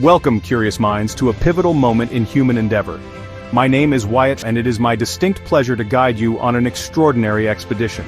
Welcome, curious minds, to a pivotal moment in human endeavor. My name is Wyatt, and it is my distinct pleasure to guide you on an extraordinary expedition.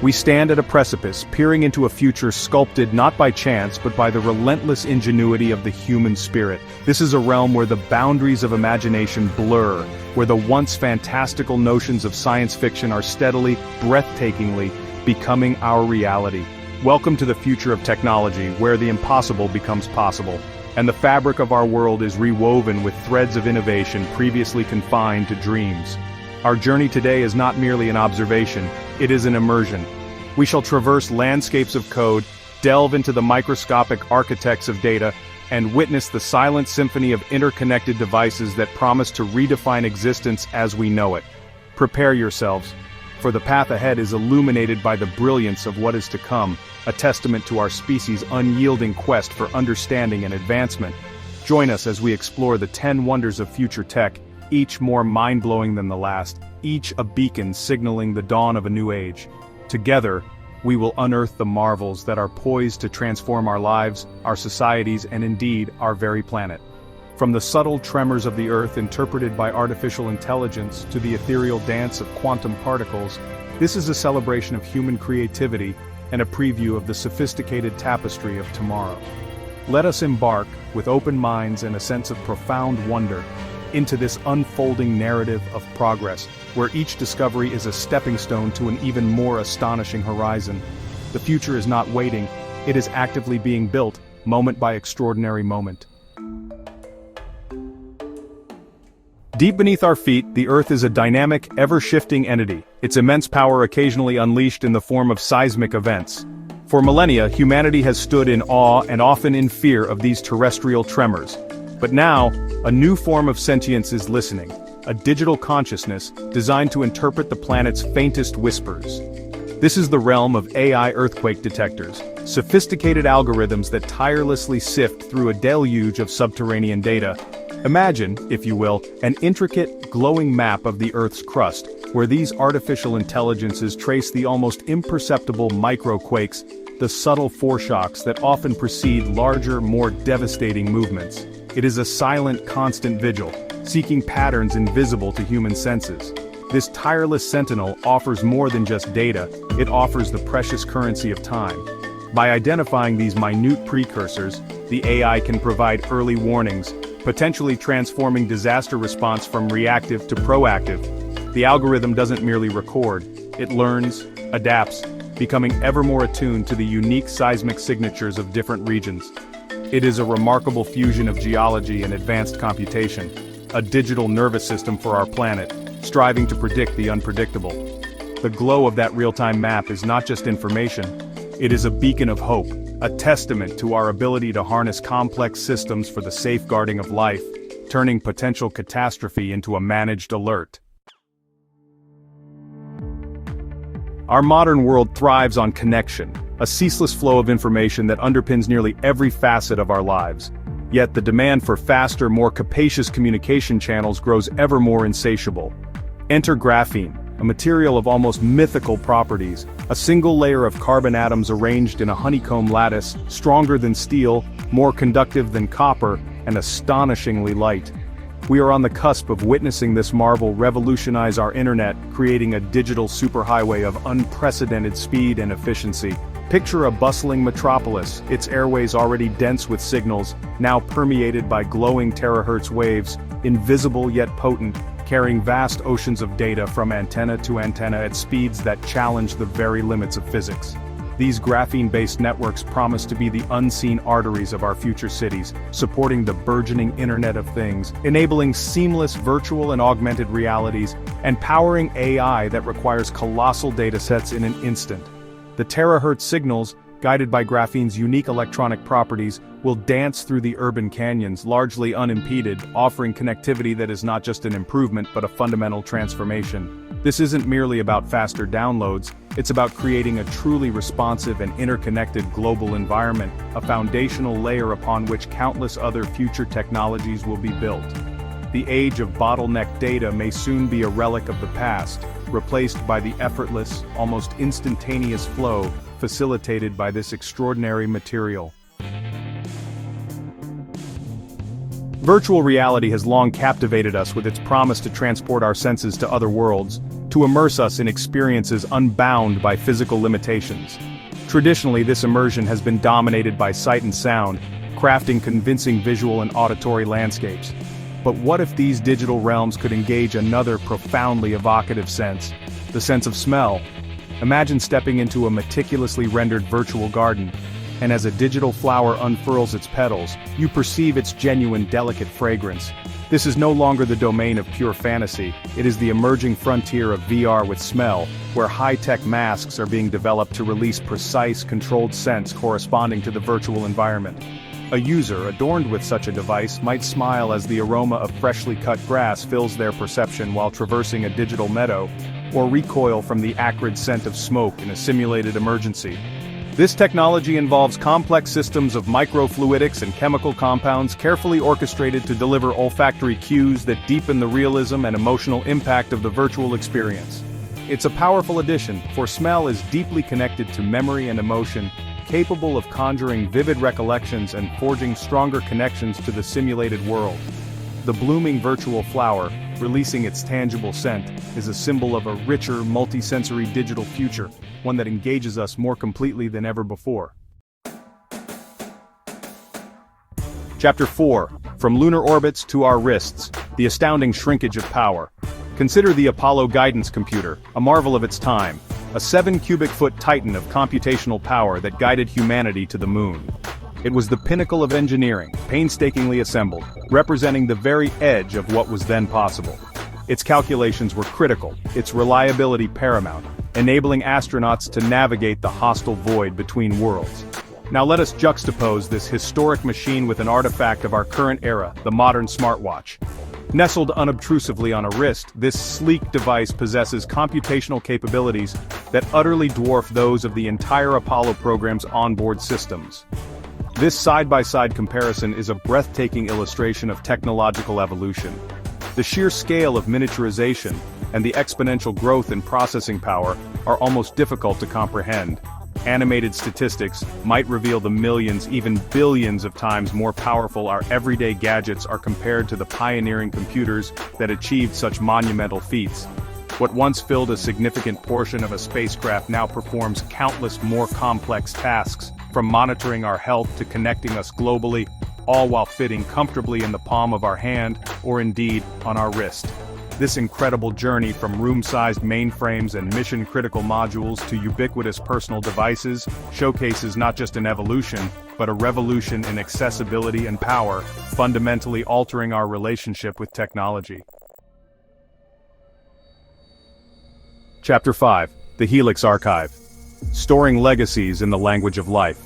We stand at a precipice, peering into a future sculpted not by chance but by the relentless ingenuity of the human spirit. This is a realm where the boundaries of imagination blur, where the once fantastical notions of science fiction are steadily, breathtakingly, becoming our reality. Welcome to the future of technology, where the impossible becomes possible, and the fabric of our world is rewoven with threads of innovation previously confined to dreams. Our journey today is not merely an observation, it is an immersion. We shall traverse landscapes of code, delve into the microscopic architects of data, and witness the silent symphony of interconnected devices that promise to redefine existence as we know it. Prepare yourselves, for the path ahead is illuminated by the brilliance of what is to come, a testament to our species' unyielding quest for understanding and advancement. Join us as we explore the 10 wonders of future tech, each more mind-blowing than the last, each a beacon signaling the dawn of a new age. Together, we will unearth the marvels that are poised to transform our lives, our societies, and indeed, our very planet. From the subtle tremors of the Earth interpreted by artificial intelligence to the ethereal dance of quantum particles, this is a celebration of human creativity and a preview of the sophisticated tapestry of tomorrow. Let us embark, with open minds and a sense of profound wonder, into this unfolding narrative of progress, where each discovery is a stepping stone to an even more astonishing horizon. The future is not waiting, it is actively being built, moment by extraordinary moment. Deep beneath our feet, the Earth is a dynamic, ever-shifting entity, its immense power occasionally unleashed in the form of seismic events. For millennia, humanity has stood in awe and often in fear of these terrestrial tremors. But now, a new form of sentience is listening, a digital consciousness designed to interpret the planet's faintest whispers. This is the realm of AI earthquake detectors, sophisticated algorithms that tirelessly sift through a deluge of subterranean data. Imagine, if you will, an intricate, glowing map of the Earth's crust, where these artificial intelligences trace the almost imperceptible microquakes, the subtle foreshocks that often precede larger, more devastating movements. It is a silent, constant vigil, seeking patterns invisible to human senses. This tireless sentinel offers more than just data, it offers the precious currency of time. By identifying these minute precursors, the AI can provide early warnings, potentially transforming disaster response from reactive to proactive. The algorithm doesn't merely record, it learns, adapts, becoming ever more attuned to the unique seismic signatures of different regions. It is a remarkable fusion of geology and advanced computation, a digital nervous system for our planet, striving to predict the unpredictable. The glow of that real-time map is not just information, it is a beacon of hope, a testament to our ability to harness complex systems for the safeguarding of life, turning potential catastrophe into a managed alert. Our modern world thrives on connection, a ceaseless flow of information that underpins nearly every facet of our lives. Yet the demand for faster, more capacious communication channels grows ever more insatiable. Enter graphene, a material of almost mythical properties, a single layer of carbon atoms arranged in a honeycomb lattice, stronger than steel, more conductive than copper, and astonishingly light. We are on the cusp of witnessing this marvel revolutionize our internet, creating a digital superhighway of unprecedented speed and efficiency. Picture a bustling metropolis, its airways already dense with signals, now permeated by glowing terahertz waves, invisible yet potent, carrying vast oceans of data from antenna to antenna at speeds that challenge the very limits of physics. These graphene-based networks promise to be the unseen arteries of our future cities, supporting the burgeoning Internet of Things, enabling seamless virtual and augmented realities, and powering AI that requires colossal datasets in an instant. The terahertz signals, guided by graphene's unique electronic properties, will dance through the urban canyons largely unimpeded, offering connectivity that is not just an improvement but a fundamental transformation. This isn't merely about faster downloads, it's about creating a truly responsive and interconnected global environment, a foundational layer upon which countless other future technologies will be built. The age of bottleneck data may soon be a relic of the past, replaced by the effortless, almost instantaneous flow facilitated by this extraordinary material. Virtual reality has long captivated us with its promise to transport our senses to other worlds, to immerse us in experiences unbound by physical limitations. Traditionally, this immersion has been dominated by sight and sound, crafting convincing visual and auditory landscapes. But what if these digital realms could engage another profoundly evocative sense, the sense of smell? Imagine stepping into a meticulously rendered virtual garden, and as a digital flower unfurls its petals, you perceive its genuine delicate fragrance. This is no longer the domain of pure fantasy, it is the emerging frontier of VR with smell, where high-tech masks are being developed to release precise, controlled scents corresponding to the virtual environment. A user adorned with such a device might smile as the aroma of freshly cut grass fills their perception while traversing a digital meadow, or recoil from the acrid scent of smoke in a simulated emergency. This technology involves complex systems of microfluidics and chemical compounds carefully orchestrated to deliver olfactory cues that deepen the realism and emotional impact of the virtual experience. It's a powerful addition, for smell is deeply connected to memory and emotion, capable of conjuring vivid recollections and forging stronger connections to the simulated world. The blooming virtual flower, releasing its tangible scent, is a symbol of a richer, multisensory digital future, one that engages us more completely than ever before. Chapter 4. From lunar orbits to our wrists, the astounding shrinkage of power. Consider the Apollo guidance computer, a marvel of its time, a 7-cubic-foot titan of computational power that guided humanity to the moon. It was the pinnacle of engineering, painstakingly assembled, representing the very edge of what was then possible. Its calculations were critical, its reliability paramount, enabling astronauts to navigate the hostile void between worlds. Now let us juxtapose this historic machine with an artifact of our current era, the modern smartwatch. Nestled unobtrusively on a wrist, this sleek device possesses computational capabilities that utterly dwarf those of the entire Apollo program's onboard systems. This side-by-side comparison is a breathtaking illustration of technological evolution. The sheer scale of miniaturization and the exponential growth in processing power are almost difficult to comprehend. Animated statistics might reveal the millions, even billions of times more powerful our everyday gadgets are compared to the pioneering computers that achieved such monumental feats. What once filled a significant portion of a spacecraft now performs countless more complex tasks, from monitoring our health to connecting us globally, all while fitting comfortably in the palm of our hand, or indeed, on our wrist. This incredible journey from room-sized mainframes and mission-critical modules to ubiquitous personal devices showcases not just an evolution, but a revolution in accessibility and power, fundamentally altering our relationship with technology. Chapter 5. The Helix Archive. Storing legacies in the language of life.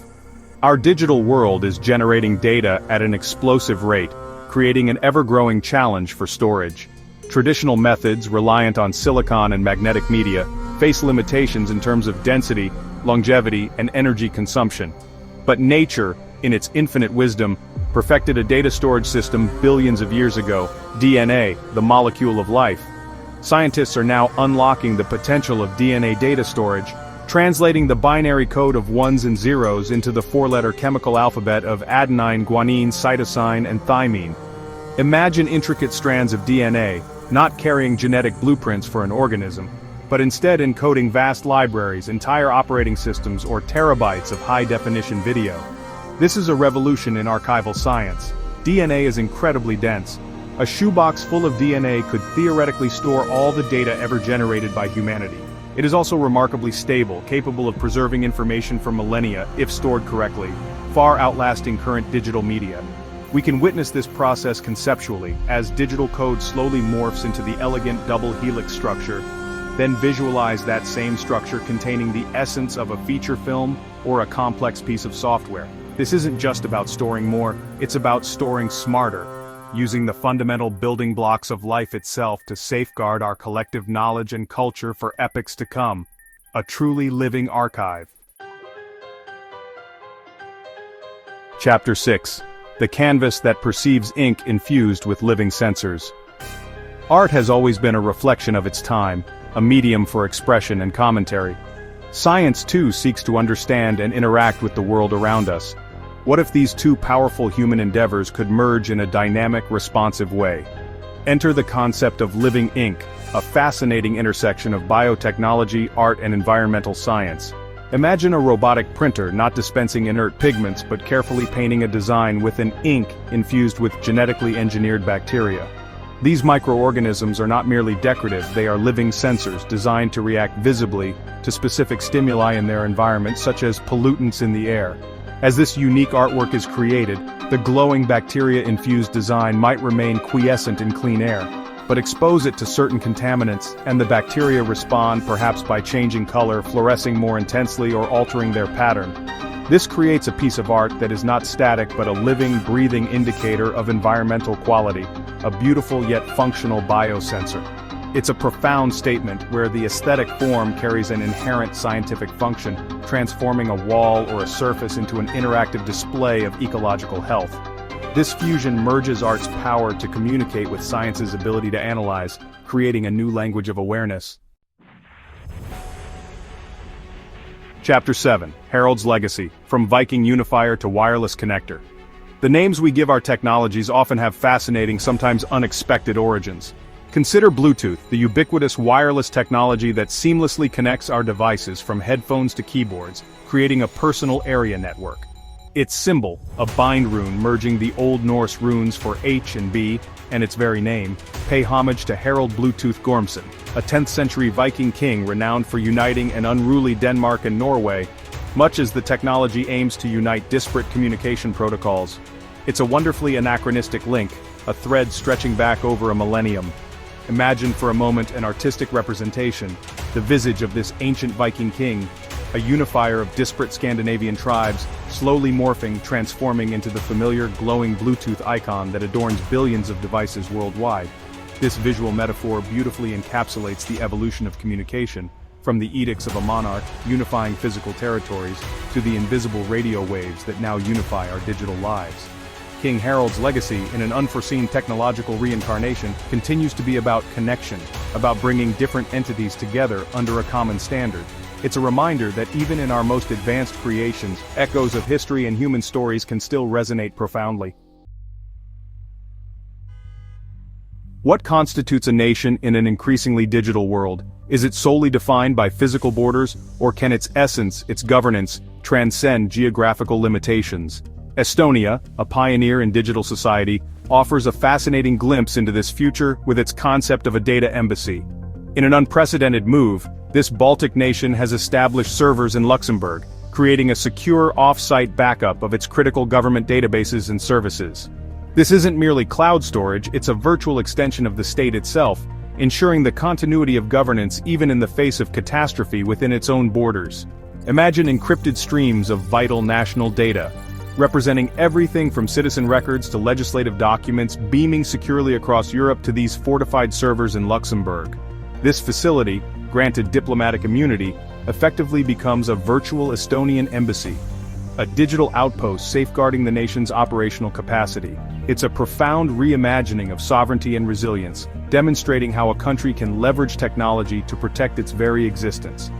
Our digital world is generating data at an explosive rate, creating an ever-growing challenge for storage. Traditional methods, reliant on silicon and magnetic media, face limitations in terms of density, longevity, and energy consumption. But nature, in its infinite wisdom, perfected a data storage system billions of years ago, DNA, the molecule of life. Scientists are now unlocking the potential of DNA data storage, translating the binary code of ones and zeros into the four-letter chemical alphabet of adenine, guanine, cytosine, and thymine. Imagine intricate strands of DNA, not carrying genetic blueprints for an organism, but instead encoding vast libraries, entire operating systems, or terabytes of high-definition video. This is a revolution in archival science. DNA is incredibly dense. A shoebox full of DNA could theoretically store all the data ever generated by humanity. It is also remarkably stable, capable of preserving information for millennia, if stored correctly, far outlasting current digital media. We can witness this process conceptually, as digital code slowly morphs into the elegant double helix structure, then visualize that same structure containing the essence of a feature film or a complex piece of software. This isn't just about storing more, it's about storing smarter, using the fundamental building blocks of life itself to safeguard our collective knowledge and culture for epochs to come. A truly living archive. Chapter 6. The canvas that perceives ink infused with living sensors. Art has always been a reflection of its time, a medium for expression and commentary. Science too seeks to understand and interact with the world around us. What if these two powerful human endeavors could merge in a dynamic, responsive way? Enter the concept of living ink, a fascinating intersection of biotechnology, art and environmental science. Imagine a robotic printer not dispensing inert pigments but carefully painting a design with an ink infused with genetically engineered bacteria. These microorganisms are not merely decorative, they are living sensors designed to react visibly to specific stimuli in their environment, such as pollutants in the air. As this unique artwork is created, the glowing bacteria-infused design might remain quiescent in clean air, but expose it to certain contaminants, and the bacteria respond, perhaps by changing color, fluorescing more intensely, or altering their pattern. This creates a piece of art that is not static but a living, breathing indicator of environmental quality, a beautiful yet functional biosensor. It's a profound statement where the aesthetic form carries an inherent scientific function, transforming a wall or a surface into an interactive display of ecological health. This fusion merges art's power to communicate with science's ability to analyze, creating a new language of awareness. Chapter 7, Harold's Legacy, From Viking Unifier to Wireless Connector. The names we give our technologies often have fascinating, sometimes unexpected origins. Consider Bluetooth, the ubiquitous wireless technology that seamlessly connects our devices from headphones to keyboards, creating a personal area network. Its symbol, a bind rune merging the Old Norse runes for H and B, and its very name, pay homage to Harald Bluetooth Gormson, a 10th century Viking king renowned for uniting an unruly Denmark and Norway, much as the technology aims to unite disparate communication protocols. It's a wonderfully anachronistic link, a thread stretching back over a millennium. Imagine for a moment an artistic representation, the visage of this ancient Viking king, a unifier of disparate Scandinavian tribes, slowly morphing, transforming into the familiar glowing Bluetooth icon that adorns billions of devices worldwide. This visual metaphor beautifully encapsulates the evolution of communication, from the edicts of a monarch unifying physical territories, to the invisible radio waves that now unify our digital lives. King Harold's legacy, in an unforeseen technological reincarnation, continues to be about connection, about bringing different entities together under a common standard. It's a reminder that even in our most advanced creations, echoes of history and human stories can still resonate profoundly. What constitutes a nation in an increasingly digital world? Is it solely defined by physical borders, or can its essence, its governance, transcend geographical limitations? Estonia, a pioneer in digital society, offers a fascinating glimpse into this future with its concept of a data embassy. In an unprecedented move, this Baltic nation has established servers in Luxembourg, creating a secure off-site backup of its critical government databases and services. This isn't merely cloud storage, it's a virtual extension of the state itself, ensuring the continuity of governance even in the face of catastrophe within its own borders. Imagine encrypted streams of vital national data, representing everything from citizen records to legislative documents, beaming securely across Europe to these fortified servers in Luxembourg. This facility, granted diplomatic immunity, effectively becomes a virtual Estonian embassy, a digital outpost safeguarding the nation's operational capacity. It's a profound reimagining of sovereignty and resilience, demonstrating how a country can leverage technology to protect its very existence.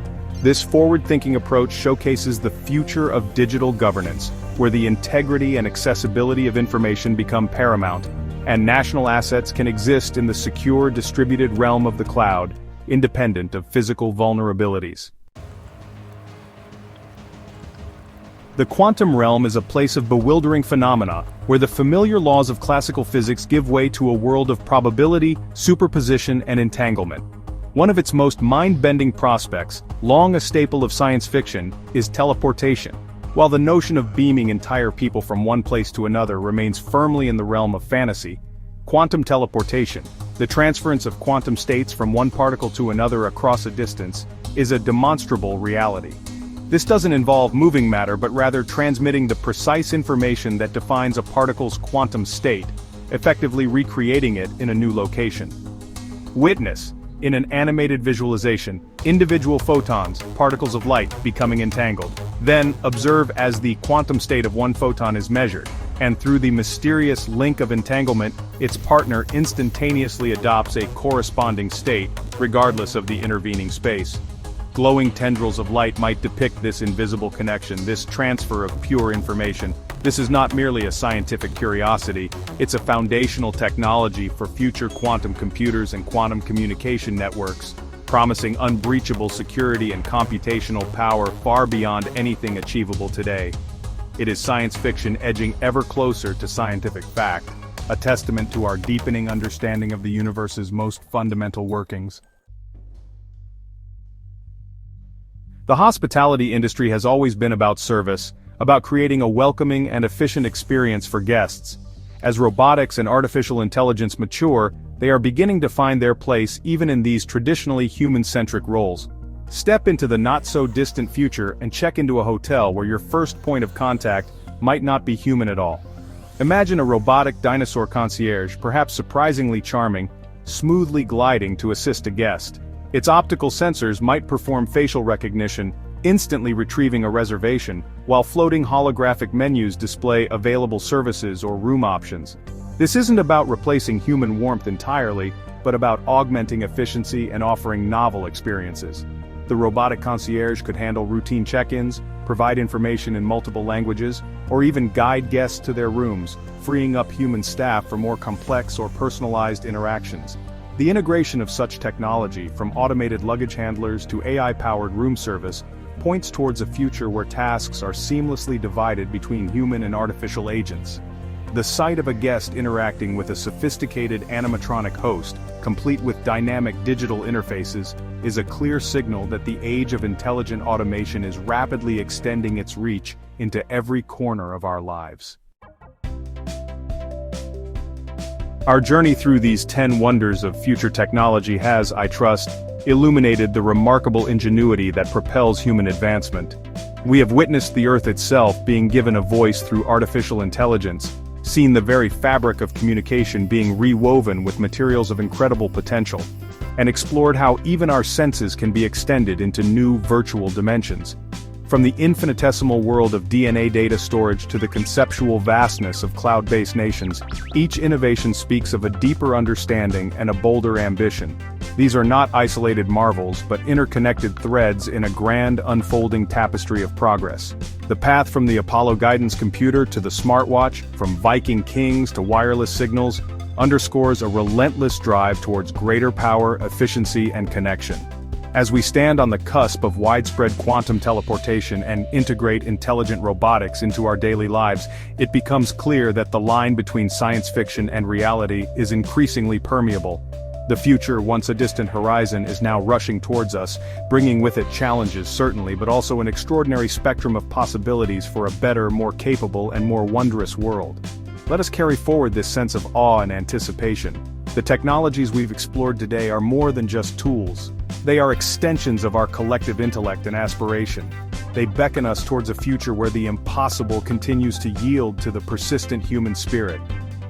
This forward-thinking approach showcases the future of digital governance, where the integrity and accessibility of information become paramount, and national assets can exist in the secure, distributed realm of the cloud, independent of physical vulnerabilities. The quantum realm is a place of bewildering phenomena, where the familiar laws of classical physics give way to a world of probability, superposition, and entanglement. One of its most mind-bending prospects, long a staple of science fiction, is teleportation. While the notion of beaming entire people from one place to another remains firmly in the realm of fantasy, quantum teleportation, the transference of quantum states from one particle to another across a distance, is a demonstrable reality. This doesn't involve moving matter but rather transmitting the precise information that defines a particle's quantum state, effectively recreating it in a new location. Witness, in an animated visualization, individual photons, particles of light, becoming entangled. Then, observe as the quantum state of one photon is measured, and through the mysterious link of entanglement, its partner instantaneously adopts a corresponding state, regardless of the intervening space. Glowing tendrils of light might depict this invisible connection, this transfer of pure information, This is not merely a scientific curiosity, it's a foundational technology for future quantum computers and quantum communication networks, promising unbreachable security and computational power far beyond anything achievable today. It is science fiction edging ever closer to scientific fact, a testament to our deepening understanding of the universe's most fundamental workings. The hospitality industry has always been about service, about creating a welcoming and efficient experience for guests. As robotics and artificial intelligence mature, they are beginning to find their place even in these traditionally human-centric roles. Step into the not-so-distant future and check into a hotel where your first point of contact might not be human at all. Imagine a robotic dinosaur concierge, perhaps surprisingly charming, smoothly gliding to assist a guest. Its optical sensors might perform facial recognition, instantly retrieving a reservation, while floating holographic menus display available services or room options. This isn't about replacing human warmth entirely, but about augmenting efficiency and offering novel experiences. The robotic concierge could handle routine check-ins, provide information in multiple languages, or even guide guests to their rooms, freeing up human staff for more complex or personalized interactions. The integration of such technology, from automated luggage handlers to AI-powered room service, points towards a future where tasks are seamlessly divided between human and artificial agents. The sight of a guest interacting with a sophisticated animatronic host, complete with dynamic digital interfaces, is a clear signal that the age of intelligent automation is rapidly extending its reach into every corner of our lives. Our journey through these 10 wonders of future technology has, I trust, illuminated the remarkable ingenuity that propels human advancement. We have witnessed the Earth itself being given a voice through artificial intelligence, seen the very fabric of communication being rewoven with materials of incredible potential, and explored how even our senses can be extended into new virtual dimensions. From the infinitesimal world of DNA data storage to the conceptual vastness of cloud-based nations, each innovation speaks of a deeper understanding and a bolder ambition. These are not isolated marvels, but interconnected threads in a grand unfolding tapestry of progress. The path from the Apollo guidance computer to the smartwatch, from Viking kings to wireless signals, underscores a relentless drive towards greater power, efficiency, and connection. As we stand on the cusp of widespread quantum teleportation and integrate intelligent robotics into our daily lives, it becomes clear that the line between science fiction and reality is increasingly permeable. The future, once a distant horizon, is now rushing towards us, bringing with it challenges certainly, but also an extraordinary spectrum of possibilities for a better, more capable, and more wondrous world. Let us carry forward this sense of awe and anticipation. The technologies we've explored today are more than just tools. They are extensions of our collective intellect and aspiration. They beckon us towards a future where the impossible continues to yield to the persistent human spirit.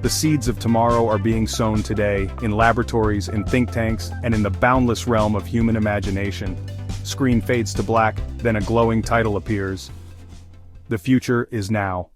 The seeds of tomorrow are being sown today, in laboratories, in think tanks, and in the boundless realm of human imagination. Screen fades to black, then a glowing title appears. The future is now.